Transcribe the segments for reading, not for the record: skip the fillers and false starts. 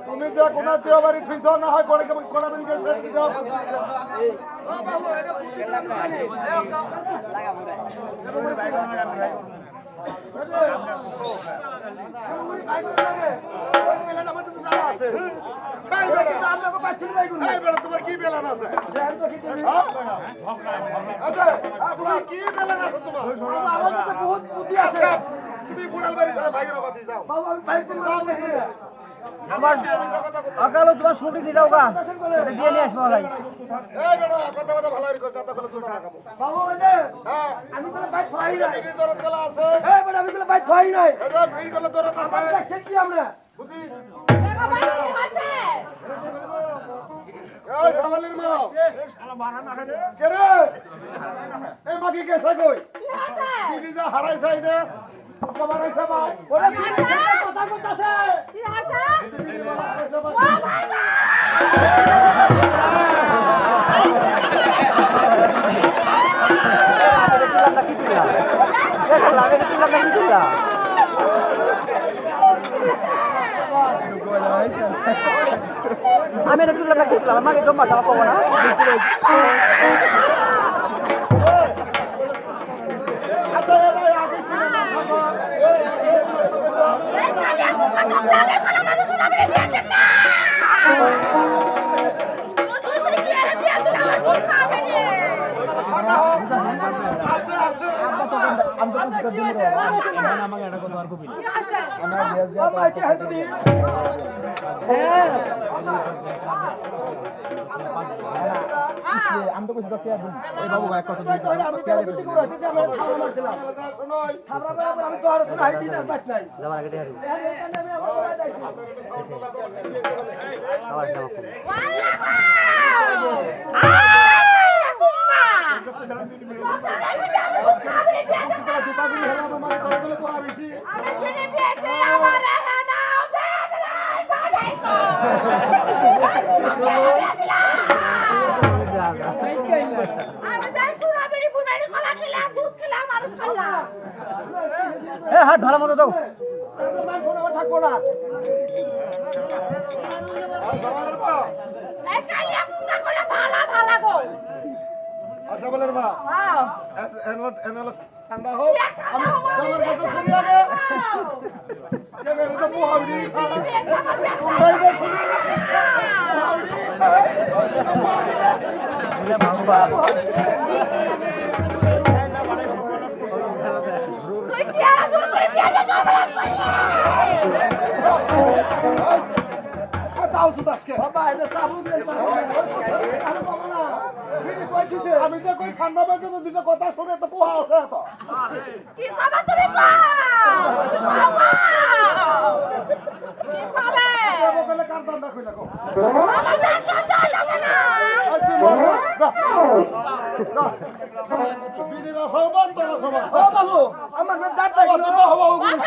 তুমি যে কোনো দেওয়ারি ঠিক না হয় করে করাবেন তোমার কি বেলান আছে কি বেলান আছে তোমার তুমি বুড়াল বাড়ি ভাইয়ের অবাধি যাও আমার আকালো তোমার ছুটি দিয়ে দাও গা দিয়ে নিয়ে আসবো ভাই এই বেটা কথা কথা ভালো করে কথা বলে তোরা লাগাবো বাবু ওই যে হ্যাঁ আমি তো ভাই ছয় নাই এই দরদ গলা আছে এই বেটা আমি তো ভাই ছয় নাই এটা ভিড় করলে দরদ আছে আমার দেখছেন কি আমরা বুঝি দেখা ভাই কি আছে এই সামালের মা শালা মারা না রে কে রে এই মাগি কে কই কি আছে তুমি যা হারাইছাই দে কমারাইছা ভাই ওরে কথা কইতাছে কি আছে হারাইছা ভাই ও ভাই না আমি এটা তুললাম না কি তুললাম আমাকে জমা দেওয়া পাবো না আমি তো কিছু দেখতে এই বাবু ভাই কত আমি তো আর হাই দিই না বাট নাই হাত ভালো মতো দাও থাকবো না আশা বলের মা ঠান্ডা হোক আমি আমার কাছে শুনি আগে তো পোহাবি তুই কি আর জোর করে পেঁয়াজে সর্বনাশ করলি তাও সুদাসকে বাবা এটা সাবুন রে আমি যে কই ঠান্ডা বাজে তো দুটো কথা শুনে তো পোহা আছে তো কি খাবা তুমি বলে কার দাম দেখো না আমার জান সহ্য হইতাছে না আচ্ছা না বিদিনা সমান তোরা সমান ও বাবু আমার মেয়ে দাঁত বাবা তুমি হবা ওগুলো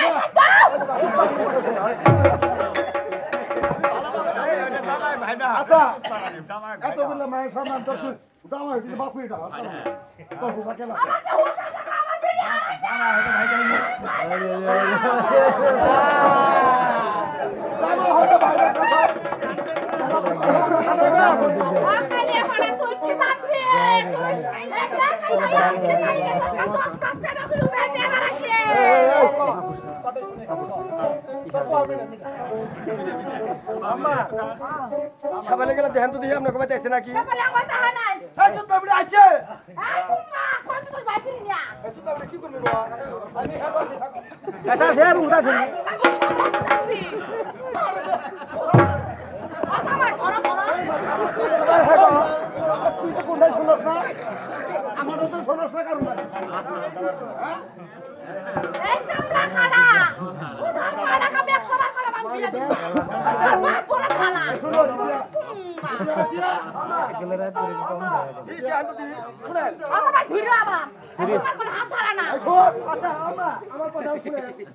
আচ্ছা এতগুলো মায়ের সামান তো দাম হয়েছিল বাপু এটা তো হুসা কেলা খালি এখন তুই কি থাকবি আম্মা সবাই গেলে দেখান তো দিয়ে আপনার কবে চাইছে নাকি আছে কি করবি এটা দে উড়া দে তুই তো কোনটাই শুনস না আমারও তো শুনস না কারণ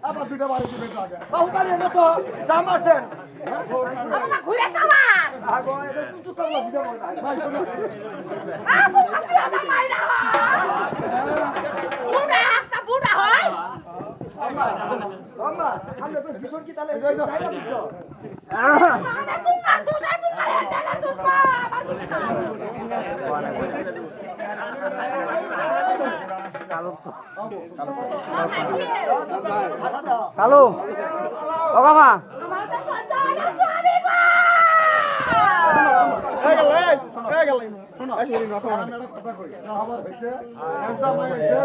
আবার দুইটা বাড়ি দিবে আগে বাবু কালি এনে তো দাম আছেন ঘুরে সবার আগো এটা কিছু করলো দিতে বল ভাই শুনো বুড়া হাসটা বুড়া হয় আম্মা আমরা তো ভীষণ কি তাহলে এই যে কালো ও মামা শোনো আমি একটা কথা কই আমার হইছে ক্যান্সার মাই হইছে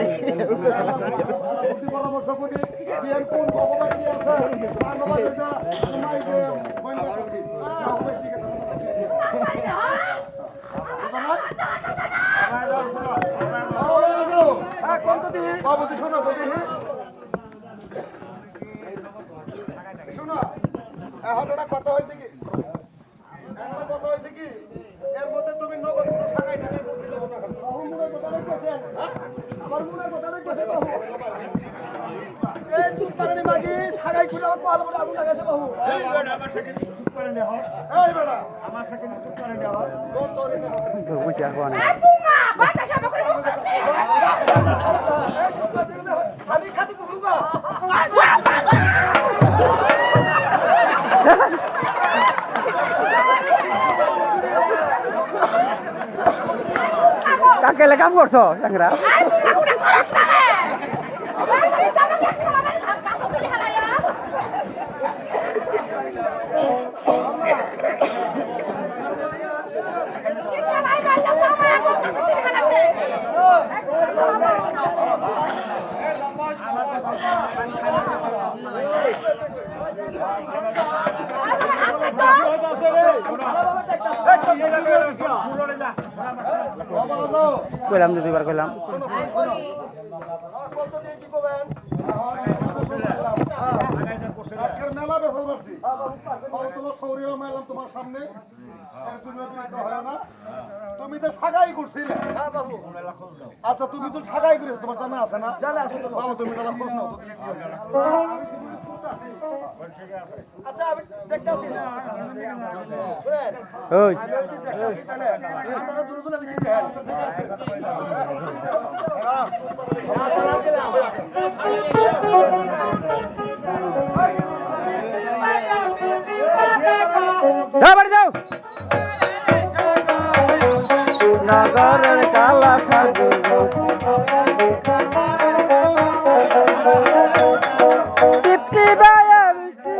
বুদ্ধি পরামর্শ করি বিয়ার কোন ভগবান কি আছে ভগবান এটা তোমাই যে বইন করছি হবে ঠিক আছে কত দিই বাবু তুই শোনো তো দেখি শোনো এখন একটা কথা হয়েছে কি একটা কথা হয়েছে কি এর মধ্যে তুমি নগদ কোনো শাখায় টাকায় ভর্তি দেবো না আমার মনে কথা কইছে বাবু এই তুই কারণে মাগি সাগাই খুলে আমার পাল বলে আগুন লাগাইছে বাবু এই বেটা আমার সাথে চুপ করে দেওয়া কোন তোরে না আমি খাতি কুকুরগা কাকেলে কাম করছো চাকরা কইলাম দুইবার কইলাম মেলা বেসল করছি তোমার সৌরিও মেলাম তোমার সামনে তুমি তো সাগাই করছিলে আচ্ছা তুমি তো সাগাই করেছো তোমার জানা আছে না বাবা তুমি মেলা খোঁজ নাও আচ্ছা আমি দেখতাছি না ওই আপনারা দূরে চলে দেখেন বাড়ি যাও নগরের কালা সাধু টিপটি বায়া মিষ্টি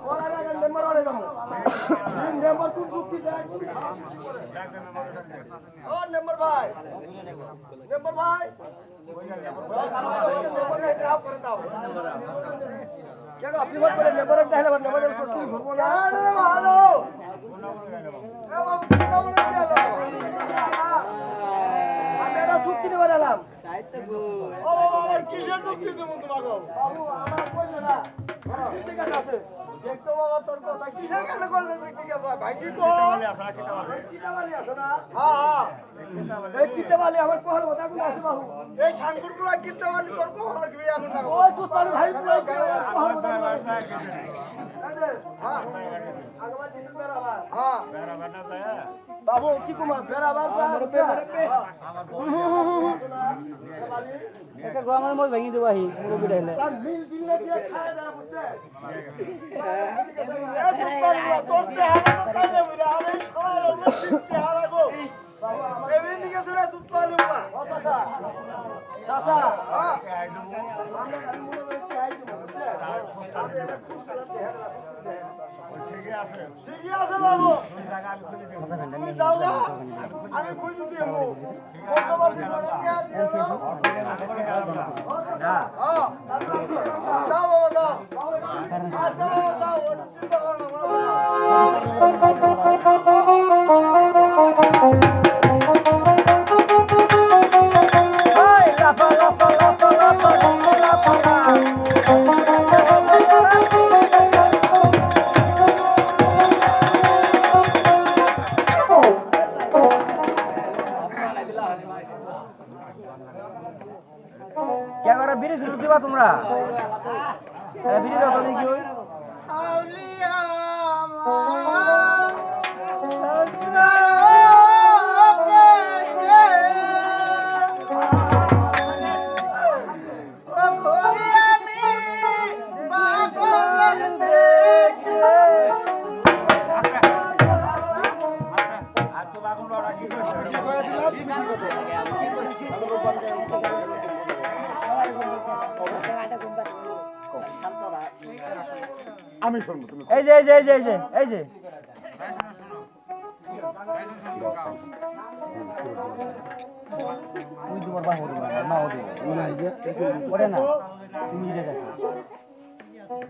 ওরা আগে মেম্বার বাড়ি যাবো মেম্বার কোন চুক্তি দেয় ও মেম্বার ভাই মেম্বার ভাই কেন আপনি বল করে মেম্বারের চাইলে মেম্বারের চুক্তি ঘুরবো না ভালো আমি একটা চুক্তি নেবার এলাম ও কিসের চুক্তি দেবো তোমাকে বাবু আমার কইলো না ঠিক আছে দেখতো বাবা তোর কথা কিসের কেন কইলো ঠিক আছে ভাই কি তো কিতাবালি আছে না হ্যাঁ এই কিতাবালি আমার কোহল কথা কোন আছে বাবু এই শানপুরগুলা কিতাবালি তোর কোহল কি আমি না ও তো তার ভাই পুরো কোহল কথা হ্যাঁ আগবা দিন বেরাবার হ্যাঁ বেরাবার না যায় বাবু কি কুমার বেরাবার আমার পেপারে একটা গরমের মধ্যে ভেঙে দেবো আহি পুরো বিড়াইলে মিল দিলে দিয়ে খায় না বুঝছে তোর চেহারা তো কালে বুঝা আরে সবাই চেহারা গো এই দিকে ধরে সুত পানি বলা ও চাচা চাচা হ্যাঁ ঠিকই আছে বাবু তুমি যাও না আমি খুঁজে দিব বর্তমান জীবনে কে দিয়ে দাও না যাও বাবা যাও আচ্ছা বাবা যাও চিন্তা করো কে করে বিড়ি শুরু দিবা তোমরা বিড়ি দাও তো কি আমি শুনবো তুমি এই যে এই যে এই যে এই যে এই যে তুই তোমার বাহ হতো না হতো ওরে না তুমি যেটা দেখো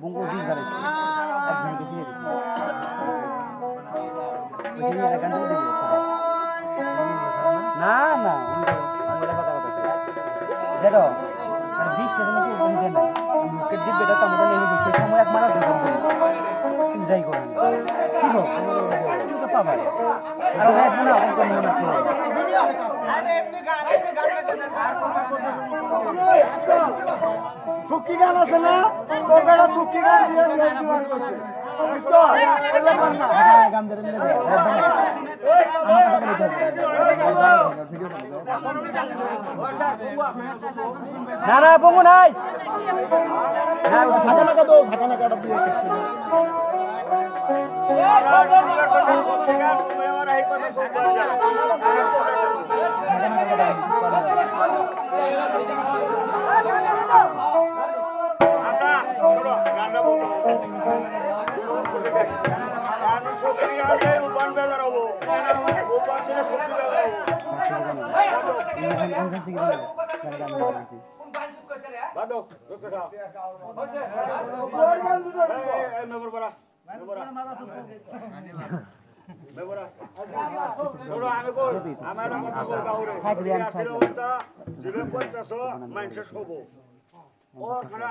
বঙ্গ দিন ধরে এক ঘন্টা দিয়ে দিচ্ছি না না দেখো 20 টাকা মতো বন্ধে নাই মুখের দিক বেটা তো আমাদের নেই বুঝতে সময় এক মারা দুটো তুমি যাই করো কি গো তুমি তো পাবা আর এক না অঙ্ক মনে না ছুকি গান আছে না তোর গাড়া ছুকি গান দিয়ে নিয়ে করছে না না বঙ্গু নাই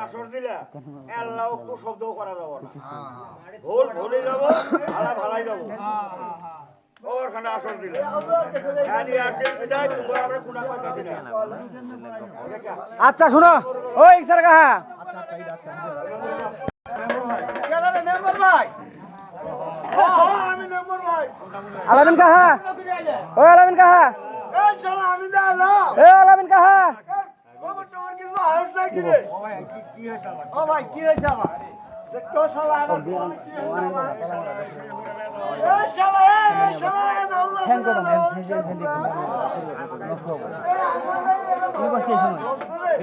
আসর দিলে শব্দ করা যাবো ভুল ভুলে যাবো ভালা ভালাই যাবো ওখানে আসর দিলে আচ্ছা শুনো ওই স্যার কাহা মেম্বার ভাই আমি মেম্বার ভাই আলামিন কাহা ওই আলামিন কাহা আমি জানো এ আলামিন কাহা কিছু হাউস নাকি রে ও ভাই কি হয়েছে আমার তো শালা এই শালা এই শালা নাও না হ্যাং করো নষ্ট হবে তুমি বসে এই সময়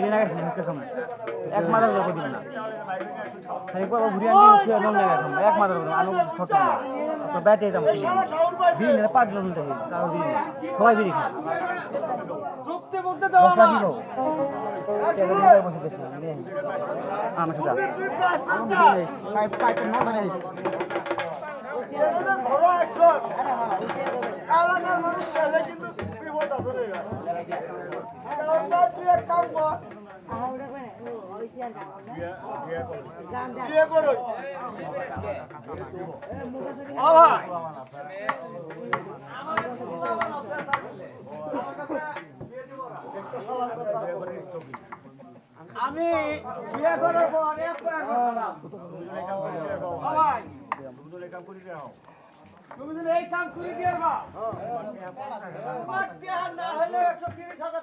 এই না গেছে মুখে সময় এক মাদার লোক দিন না খালি পর ঘুরে আনি নন না গেছে এক মাদার লোক আনো ছোট না তো ব্যাটে দাম দিন না 5 জন দিন তাও দিন সবাই দিন যুক্তি বুদ্ধি দাও না কেন দিয়ে বসে গেছে আমি সেটা তুই পাঁচ পাইপ না মানে এটা ধরো একশো আলাদা মানুষ গেলে কিন্তু বিপদ আছে রে কারণ তুই এক কাম কর বিয়ে করো ভাই আমি বিয়ে করার পর এক ভাই তুমি যদি এই কাম করে দিয়ে বা না হলে 130,000 টাকা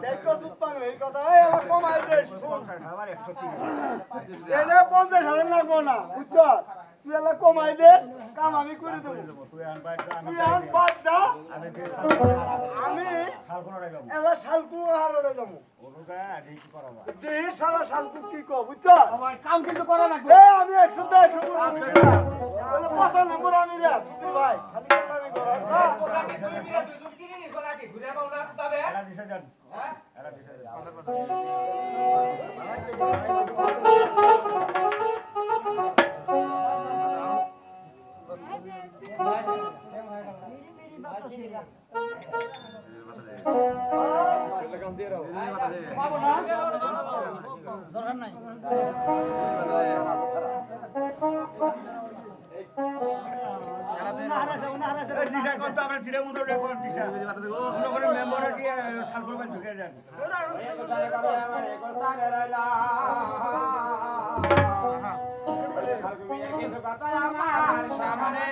দেখো সুপার এই কথা এই কমাই দে আমার 130 এলে 50,000 লাগবো না বুঝছো তুই এলা কমাই দে কাম আমি করে দেব তুই আন বাদ যা আমি এলা শালকু হারড়ে যাবো দেহি শালা শালকু কি কো বুঝছো কাম কিন্তু করা লাগবে এই আমি 110 বলে 5 নম্বর আমি রে আছি ভাই খালি কাম আমি করা পোকাকে তুই বিরা দুজন কিনে নি গোলাকে ঘুরে বাউলা তবে এরা দিশা যান হ্যাঁ এরা দিশা দরকার নাই দিশা করতে আমরা চিড়ে মতো রেকর্ড দিশা অন্য করে মেম্বার দিয়ে সালফর করে ঢুকে যান সামনে